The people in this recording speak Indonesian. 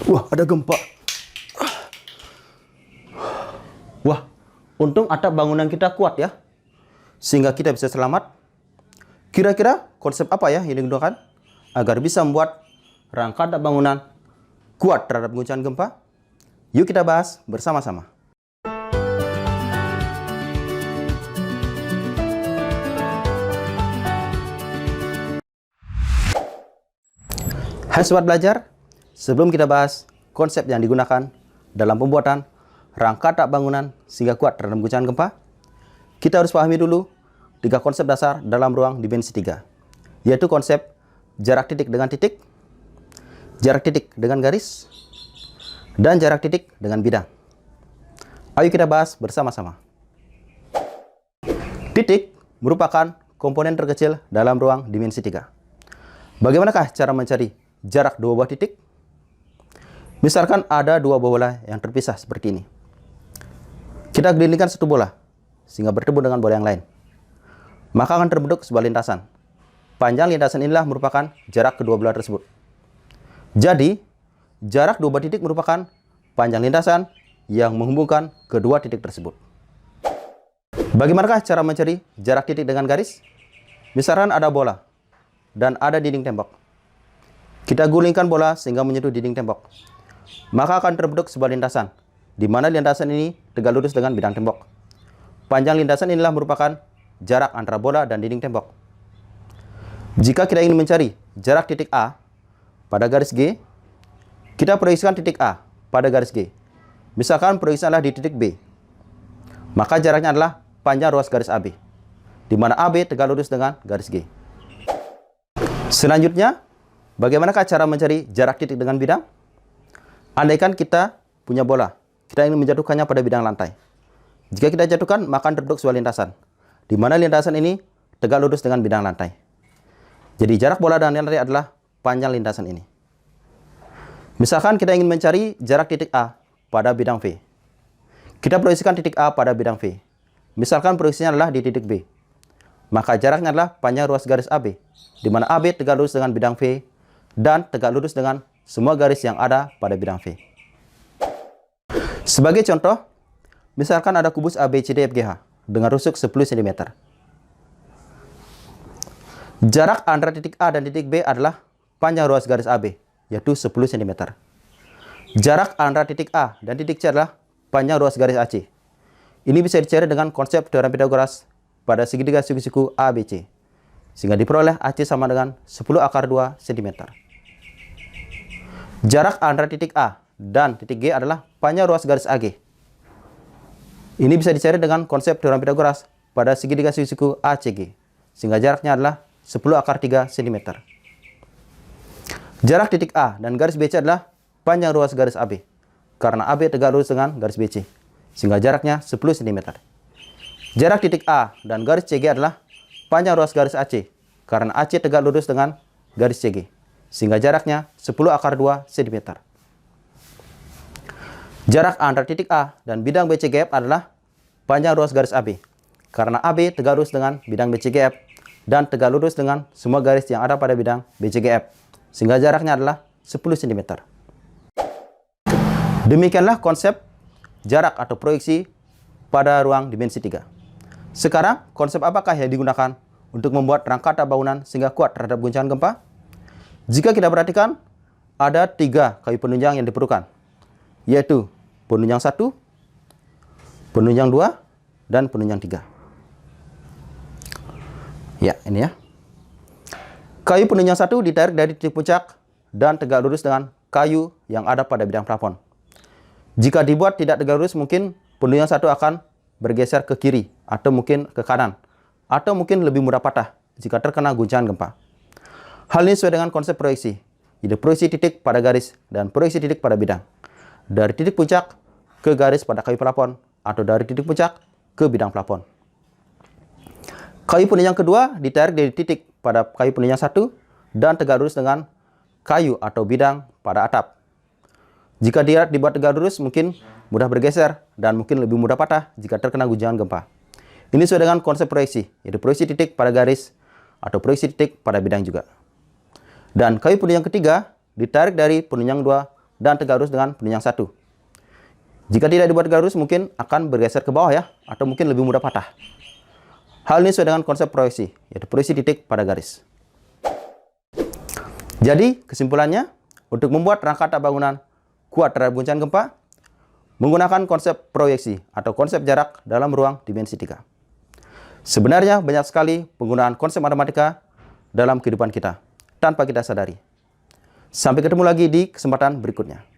Wah, ada gempa. Wah, untung atap bangunan kita kuat ya, sehingga kita bisa selamat. Kira-kira konsep apa ya yang digunakan agar bisa membuat rangka atap bangunan kuat terhadap guncangan gempa? Yuk kita bahas bersama-sama. Hai Sobat Belajar, sebelum kita bahas konsep yang digunakan dalam pembuatan rangka atap bangunan sehingga kuat terhadap guncangan gempa, kita harus pahami dulu 3 konsep dasar dalam ruang dimensi 3, yaitu konsep jarak titik dengan titik, jarak titik dengan garis, dan jarak titik dengan bidang. Ayo kita bahas bersama-sama. Titik merupakan komponen terkecil dalam ruang dimensi 3. Bagaimanakah cara mencari jarak dua buah titik? Misalkan ada dua bola yang terpisah seperti ini. Kita gelindingkan satu bola sehingga bertemu dengan bola yang lain. Maka akan terbentuk sebuah lintasan. Panjang lintasan inilah merupakan jarak kedua bola tersebut. Jadi, jarak dua buah titik merupakan panjang lintasan yang menghubungkan kedua titik tersebut. Bagaimanakah cara mencari jarak titik dengan garis? Misalkan ada bola dan ada dinding tembok. Kita gulingkan bola sehingga menyentuh dinding tembok. Maka akan terbentuk sebuah lintasan, di mana lintasan ini tegak lurus dengan bidang tembok. Panjang lintasan inilah merupakan jarak antara bola dan dinding tembok. Jika kita ingin mencari jarak titik A pada garis G, kita proyeksikan titik A pada garis G. Misalkan proyeksinya adalah di titik B, maka jaraknya adalah panjang ruas garis AB, di mana AB tegak lurus dengan garis G. Selanjutnya, bagaimanakah cara mencari jarak titik dengan bidang? Andaikan kita punya bola, kita ingin menjatuhkannya pada bidang lantai. Jika kita jatuhkan, maka akan terbentuk sebuah lintasan, di mana lintasan ini tegak lurus dengan bidang lantai. Jadi jarak bola dan lantai adalah panjang lintasan ini. Misalkan kita ingin mencari jarak titik A pada bidang V. Kita proyeksikan titik A pada bidang V. Misalkan proyeksinya adalah di titik B. Maka jaraknya adalah panjang ruas garis AB, di mana AB tegak lurus dengan bidang V dan tegak lurus dengan semua garis yang ada pada bidang V. Sebagai contoh, misalkan ada kubus ABCDFGH dengan rusuk 10 cm. Jarak antara titik A dan titik B adalah panjang ruas garis AB, yaitu 10 cm. Jarak antara titik A dan titik C adalah panjang ruas garis AC. Ini bisa dicari dengan konsep teorem Pythagoras pada segitiga siku-siku ABC, sehingga diperoleh AC sama dengan 10 akar 2 cm. Jarak antara titik A dan titik G adalah panjang ruas garis AG. Ini bisa dicari dengan konsep teorem Pythagoras pada segitiga siku-siku ACG, sehingga jaraknya adalah 10 akar 3 cm. Jarak titik A dan garis BC adalah panjang ruas garis AB, karena AB tegak lurus dengan garis BC, sehingga jaraknya 10 cm. Jarak titik A dan garis CG adalah panjang ruas garis AC, karena AC tegak lurus dengan garis CG, sehingga jaraknya 10 akar 2 cm. Jarak antara titik A dan bidang BCGF adalah panjang ruas garis AB, karena AB tegak lurus dengan bidang BCGF dan tegak lurus dengan semua garis yang ada pada bidang BCGF, sehingga jaraknya adalah 10 cm. Demikianlah konsep jarak atau proyeksi pada ruang dimensi 3. Sekarang, konsep apakah yang digunakan untuk membuat rangka atap bangunan sehingga kuat terhadap guncangan gempa? Jika kita perhatikan, ada 3 kayu penunjang yang diperlukan, yaitu penunjang 1, penunjang 2, dan penunjang 3. Ya, ini ya. Kayu penunjang 1 ditarik dari titik puncak dan tegak lurus dengan kayu yang ada pada bidang plafon. Jika dibuat tidak tegak lurus, mungkin penunjang 1 akan bergeser ke kiri, atau mungkin ke kanan, atau mungkin lebih mudah patah jika terkena guncangan gempa. Hal ini sesuai dengan konsep proyeksi, yaitu proyeksi titik pada garis dan proyeksi titik pada bidang. Dari titik puncak ke garis pada kayu plafon, atau dari titik puncak ke bidang plafon. Kayu penunjang kedua ditarik dari titik pada kayu penunjang 1 dan tegak lurus dengan kayu atau bidang pada atap. Jika dibuat tegak lurus, mungkin mudah bergeser dan mungkin lebih mudah patah jika terkena guncangan gempa. Ini sesuai dengan konsep proyeksi, yaitu proyeksi titik pada garis atau proyeksi titik pada bidang juga. Dan kayu penunjang ketiga ditarik dari penunjang 2 dan tegak lurus dengan penunjang 1. Jika tidak dibuat tegak lurus, mungkin akan bergeser ke bawah ya, atau mungkin lebih mudah patah. Hal ini sesuai dengan konsep proyeksi, yaitu proyeksi titik pada garis. Jadi, kesimpulannya, untuk membuat rangka atap bangunan kuat terhadap guncangan gempa, menggunakan konsep proyeksi atau konsep jarak dalam ruang dimensi 3. Sebenarnya banyak sekali penggunaan konsep matematika dalam kehidupan kita, tanpa kita sadari. Sampai ketemu lagi di kesempatan berikutnya.